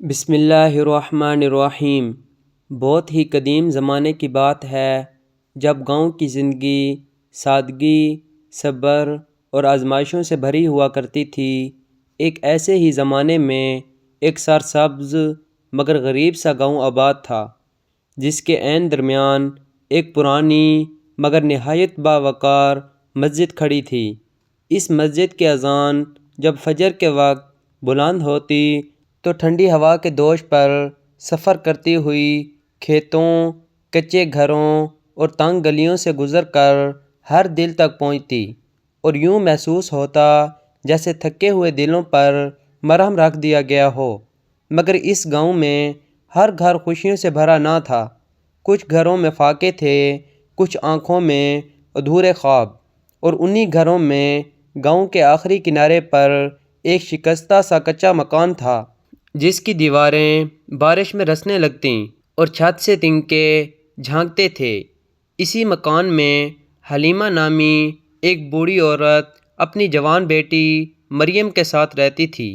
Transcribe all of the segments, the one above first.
بسم اللہ الرحمن الرحیم۔ بہت ہی قدیم زمانے کی بات ہے جب گاؤں کی زندگی سادگی، صبر اور آزمائشوں سے بھری ہوا کرتی تھی۔ ایک ایسے ہی زمانے میں ایک سرسبز مگر غریب سا گاؤں آباد تھا، جس کے عین درمیان ایک پرانی مگر نہایت باوقار مسجد کھڑی تھی۔ اس مسجد کی اذان جب فجر کے وقت بلند ہوتی تو ٹھنڈی ہوا کے دوش پر سفر کرتی ہوئی کھیتوں، کچے گھروں اور تنگ گلیوں سے گزر کر ہر دل تک پہنچتی، اور یوں محسوس ہوتا جیسے تھکے ہوئے دلوں پر مرہم رکھ دیا گیا ہو۔ مگر اس گاؤں میں ہر گھر خوشیوں سے بھرا نہ تھا۔ کچھ گھروں میں فاقے تھے، کچھ آنکھوں میں ادھورے خواب، اور انہی گھروں میں گاؤں کے آخری کنارے پر ایک شکستہ سا کچا مکان تھا، جس کی دیواریں بارش میں رسنے لگتیں اور چھت سے تنکے جھانکتے تھے۔ اسی مکان میں حلیمہ نامی ایک بوڑھی عورت اپنی جوان بیٹی مریم کے ساتھ رہتی تھی۔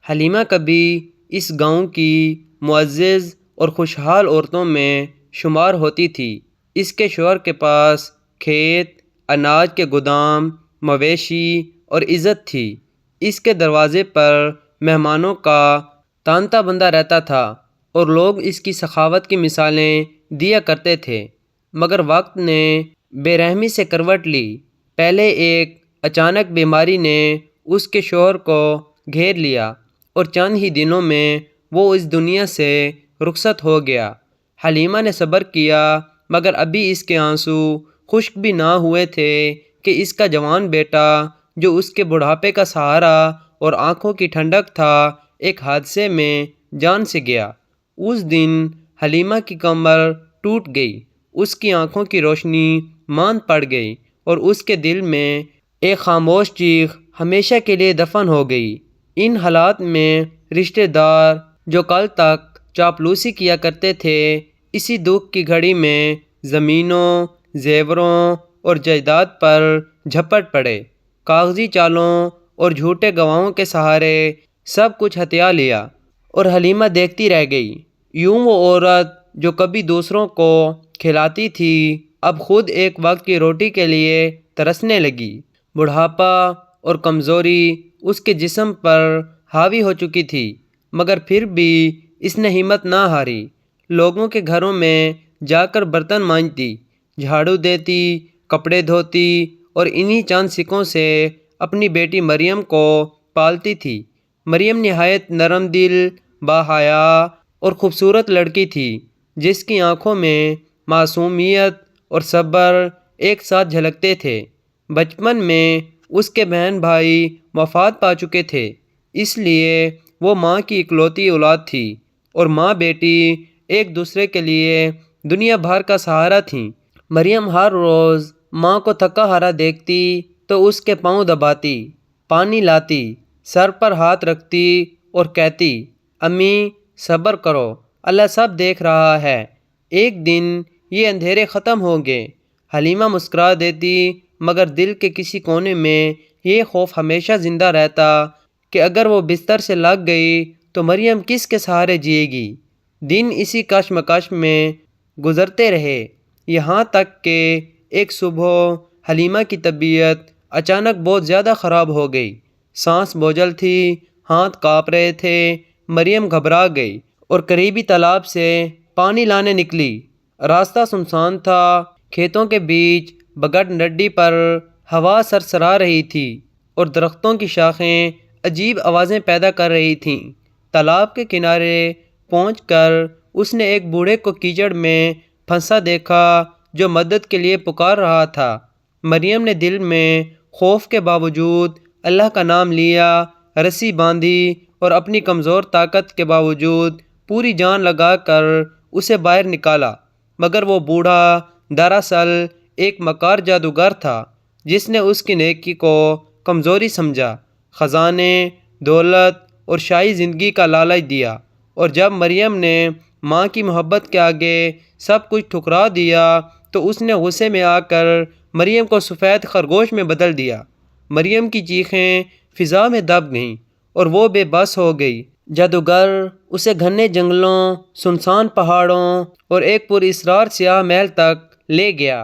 حلیمہ کبھی اس گاؤں کی معزز اور خوشحال عورتوں میں شمار ہوتی تھی۔ اس کے شوہر کے پاس کھیت، اناج کے گودام، مویشی اور عزت تھی۔ اس کے دروازے پر مہمانوں کا تانتا بندھا رہتا تھا اور لوگ اس کی سخاوت کی مثالیں دیا کرتے تھے۔ مگر وقت نے بے رحمی سے کروٹ لی۔ پہلے ایک اچانک بیماری نے اس کے شوہر کو گھیر لیا اور چند ہی دنوں میں وہ اس دنیا سے رخصت ہو گیا۔ حلیمہ نے صبر کیا، مگر ابھی اس کے آنسو خشک بھی نہ ہوئے تھے کہ اس کا جوان بیٹا، جو اس کے بڑھاپے کا سہارا اور آنکھوں کی ٹھنڈک تھا، ایک حادثے میں جان سے گیا۔ اس دن حلیمہ کی کمر ٹوٹ گئی، اس کی آنکھوں کی روشنی ماند پڑ گئی اور اس کے دل میں ایک خاموش چیخ ہمیشہ کے لیے دفن ہو گئی۔ ان حالات میں رشتہ دار جو کل تک چاپلوسی کیا کرتے تھے، اسی دکھ کی گھڑی میں زمینوں، زیوروں اور جائیداد پر جھپٹ پڑے۔ کاغذی چالوں اور جھوٹے گواہوں کے سہارے سب کچھ ہتھیا لیا، اور حلیمہ دیکھتی رہ گئی۔ یوں وہ عورت جو کبھی دوسروں کو کھلاتی تھی، اب خود ایک وقت کی روٹی کے لیے ترسنے لگی۔ بڑھاپا اور کمزوری اس کے جسم پر حاوی ہو چکی تھی، مگر پھر بھی اس نے ہمت نہ ہاری۔ لوگوں کے گھروں میں جا کر برتن مانجتی، جھاڑو دیتی، کپڑے دھوتی اور انہی چند سکوں سے اپنی بیٹی مریم کو پالتی تھی۔ مریم نہایت نرم دل، باحیا اور خوبصورت لڑکی تھی، جس کی آنکھوں میں معصومیت اور صبر ایک ساتھ جھلکتے تھے۔ بچپن میں اس کے بہن بھائی وفات پا چکے تھے، اس لیے وہ ماں کی اکلوتی اولاد تھی، اور ماں بیٹی ایک دوسرے کے لیے دنیا بھر کا سہارا تھیں۔ مریم ہر روز ماں کو تھکا ہارا دیکھتی تو اس کے پاؤں دباتی، پانی لاتی، سر پر ہاتھ رکھتی اور کہتی، امی صبر کرو، اللہ سب دیکھ رہا ہے، ایک دن یہ اندھیرے ختم ہوں گے۔ حلیمہ مسکرا دیتی، مگر دل کے کسی کونے میں یہ خوف ہمیشہ زندہ رہتا کہ اگر وہ بستر سے لگ گئی تو مریم کس کے سہارے جیے گی۔ دن اسی کشمکش میں گزرتے رہے، یہاں تک کہ ایک صبح حلیمہ کی طبیعت اچانک بہت زیادہ خراب ہو گئی۔ سانس بوجھل تھی، ہاتھ کانپ رہے تھے۔ مریم گھبرا گئی اور قریبی تالاب سے پانی لانے نکلی۔ راستہ سنسان تھا، کھیتوں کے بیچ بگٹ ڈنڈی پر ہوا سرسرا رہی تھی اور درختوں کی شاخیں عجیب آوازیں پیدا کر رہی تھیں۔ تالاب کے کنارے پہنچ کر اس نے ایک بوڑھے کو کیچڑ میں پھنسا دیکھا، جو مدد کے لیے پکار رہا تھا۔ مریم نے دل میں خوف کے باوجود اللہ کا نام لیا، رسی باندھی اور اپنی کمزور طاقت کے باوجود پوری جان لگا کر اسے باہر نکالا۔ مگر وہ بوڑھا دراصل ایک مکار جادوگر تھا، جس نے اس کی نیکی کو کمزوری سمجھا، خزانے، دولت اور شاہی زندگی کا لالچ دیا، اور جب مریم نے ماں کی محبت کے آگے سب کچھ ٹھکرا دیا تو اس نے غصے میں آ کر مریم کو سفید خرگوش میں بدل دیا۔ مریم کی چیخیں فضا میں دب گئیں اور وہ بے بس ہو گئی۔ جادوگر اسے گھنے جنگلوں، سنسان پہاڑوں اور ایک پراسرار سیاہ محل تک لے گیا،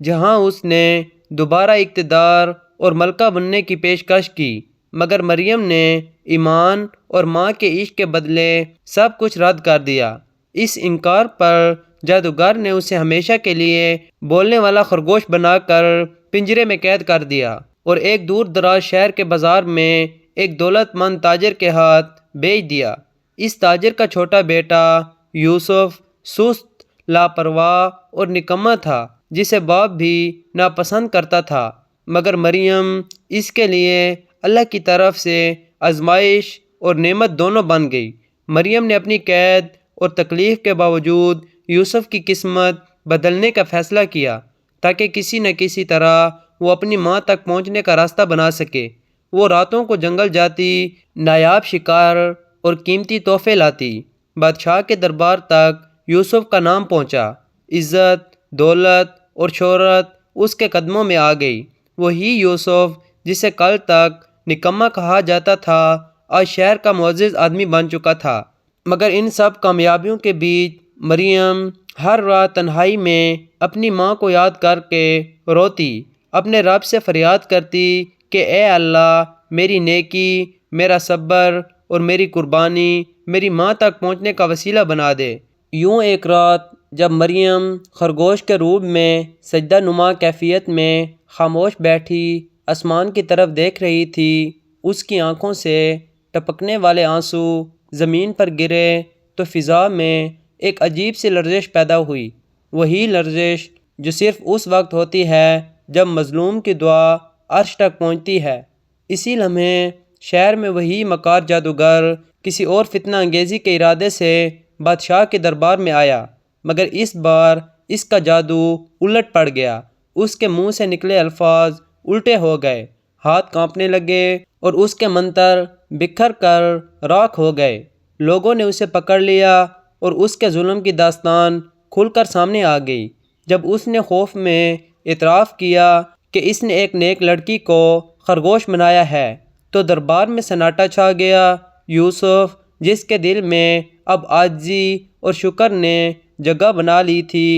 جہاں اس نے دوبارہ اقتدار اور ملکہ بننے کی پیشکش کی، مگر مریم نے ایمان اور ماں کے عشق کے بدلے سب کچھ رد کر دیا۔ اس انکار پر جادوگر نے اسے ہمیشہ کے لیے بولنے والا خرگوش بنا کر پنجرے میں قید کر دیا اور ایک دور دراز شہر کے بازار میں ایک دولت مند تاجر کے ہاتھ بیچ دیا۔ اس تاجر کا چھوٹا بیٹا یوسف سست، لاپرواہ اور نکما تھا، جسے باپ بھی ناپسند کرتا تھا، مگر مریم اس کے لیے اللہ کی طرف سے آزمائش اور نعمت دونوں بن گئی۔ مریم نے اپنی قید اور تکلیف کے باوجود یوسف کی قسمت بدلنے کا فیصلہ کیا، تاکہ کسی نہ کسی طرح وہ اپنی ماں تک پہنچنے کا راستہ بنا سکے۔ وہ راتوں کو جنگل جاتی، نایاب شکار اور قیمتی تحفے لاتی۔ بادشاہ کے دربار تک یوسف کا نام پہنچا، عزت، دولت اور شہرت اس کے قدموں میں آ گئی۔ وہی یوسف جسے کل تک نکما کہا جاتا تھا، آج شہر کا معزز آدمی بن چکا تھا۔ مگر ان سب کامیابیوں کے بیچ مریم ہر رات تنہائی میں اپنی ماں کو یاد کر کے روتی، اپنے رب سے فریاد کرتی کہ اے اللہ، میری نیکی، میرا صبر اور میری قربانی میری ماں تک پہنچنے کا وسیلہ بنا دے۔ یوں ایک رات جب مریم خرگوش کے روپ میں سجدہ نما کیفیت میں خاموش بیٹھی آسمان کی طرف دیکھ رہی تھی، اس کی آنکھوں سے ٹپکنے والے آنسو زمین پر گرے تو فضا میں ایک عجیب سی لرزش پیدا ہوئی، وہی لرزش جو صرف اس وقت ہوتی ہے جب مظلوم کی دعا عرش تک پہنچتی ہے۔ اسی لمحے شہر میں وہی مکار جادوگر کسی اور فتنہ انگیزی کے ارادے سے بادشاہ کے دربار میں آیا، مگر اس بار اس کا جادو الٹ پڑ گیا۔ اس کے منہ سے نکلے الفاظ الٹے ہو گئے، ہاتھ کانپنے لگے اور اس کے منتر بکھر کر راکھ ہو گئے۔ لوگوں نے اسے پکڑ لیا اور اس کے ظلم کی داستان کھل کر سامنے آ گئی۔ جب اس نے خوف میں اعتراف کیا کہ اس نے ایک نیک لڑکی کو خرگوش بنایا ہے، تو دربار میں سناٹا چھا گیا۔ یوسف، جس کے دل میں اب عاجزی اور شکر نے جگہ بنا لی تھی،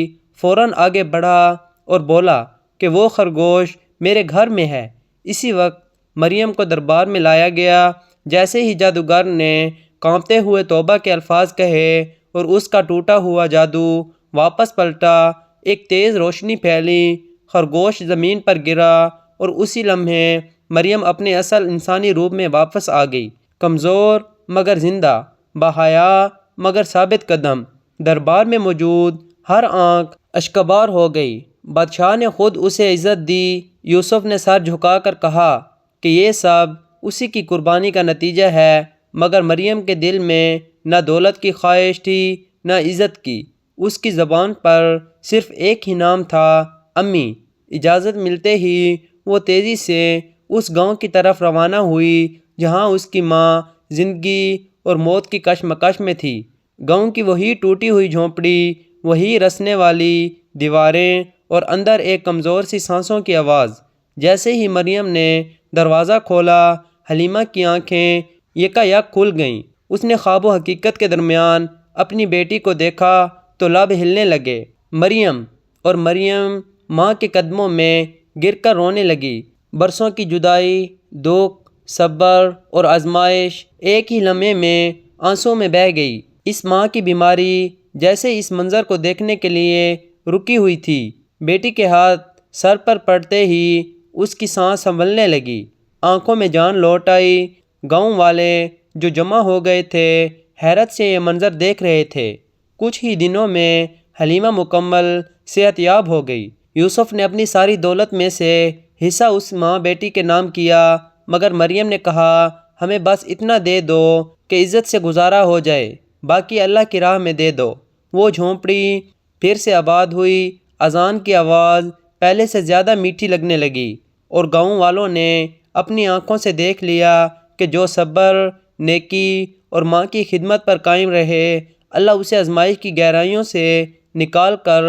فوراً آگے بڑھا اور بولا کہ وہ خرگوش میرے گھر میں ہے۔ اسی وقت مریم کو دربار میں لایا گیا۔ جیسے ہی جادوگر نے کانپتے ہوئے توبہ کے الفاظ کہے اور اس کا ٹوٹا ہوا جادو واپس پلٹا، ایک تیز روشنی پھیلی، خرگوش زمین پر گرا اور اسی لمحے مریم اپنے اصل انسانی روپ میں واپس آ گئی، کمزور مگر زندہ، باحیا مگر ثابت قدم۔ دربار میں موجود ہر آنکھ اشکبار ہو گئی۔ بادشاہ نے خود اسے عزت دی۔ یوسف نے سر جھکا کر کہا کہ یہ سب اسی کی قربانی کا نتیجہ ہے، مگر مریم کے دل میں نہ دولت کی خواہش تھی نہ عزت کی۔ اس کی زبان پر صرف ایک ہی نام تھا، امی۔ اجازت ملتے ہی وہ تیزی سے اس گاؤں کی طرف روانہ ہوئی جہاں اس کی ماں زندگی اور موت کی کشمکش میں تھی۔ گاؤں کی وہی ٹوٹی ہوئی جھونپڑی، وہی رسنے والی دیواریں اور اندر ایک کمزور سی سانسوں کی آواز۔ جیسے ہی مریم نے دروازہ کھولا، حلیمہ کی آنکھیں یکا یک کھل گئیں۔ اس نے خواب و حقیقت کے درمیان اپنی بیٹی کو دیکھا تو لب ہلنے لگے۔ مریم! اور مریم ماں کے قدموں میں گر کر رونے لگی۔ برسوں کی جدائی، دکھ، صبر اور آزمائش ایک ہی لمحے میں آنسوں میں بہہ گئی۔ اس ماں کی بیماری جیسے اس منظر کو دیکھنے کے لیے رکی ہوئی تھی۔ بیٹی کے ہاتھ سر پر پڑتے ہی اس کی سانس سنبھلنے لگی، آنکھوں میں جان لوٹ آئی۔ گاؤں والے جو جمع ہو گئے تھے حیرت سے یہ منظر دیکھ رہے تھے۔ کچھ ہی دنوں میں حلیمہ مکمل صحت یاب ہو گئی۔ یوسف نے اپنی ساری دولت میں سے حصہ اس ماں بیٹی کے نام کیا، مگر مریم نے کہا ہمیں بس اتنا دے دو کہ عزت سے گزارا ہو جائے، باقی اللہ کی راہ میں دے دو۔ وہ جھونپڑی پھر سے آباد ہوئی، اذان کی آواز پہلے سے زیادہ میٹھی لگنے لگی، اور گاؤں والوں نے اپنی آنکھوں سے دیکھ لیا کہ جو صبر، نیکی اور ماں کی خدمت پر قائم رہے، اللہ اسے آزمائش کی گہرائیوں سے نکال کر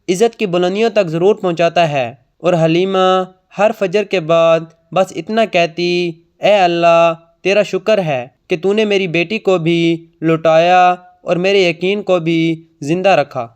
عزت کی بلندیوں تک ضرور پہنچاتا ہے۔ اور حلیمہ ہر فجر کے بعد بس اتنا کہتی، اے اللہ، تیرا شکر ہے کہ تو نے میری بیٹی کو بھی لوٹایا اور میرے یقین کو بھی زندہ رکھا۔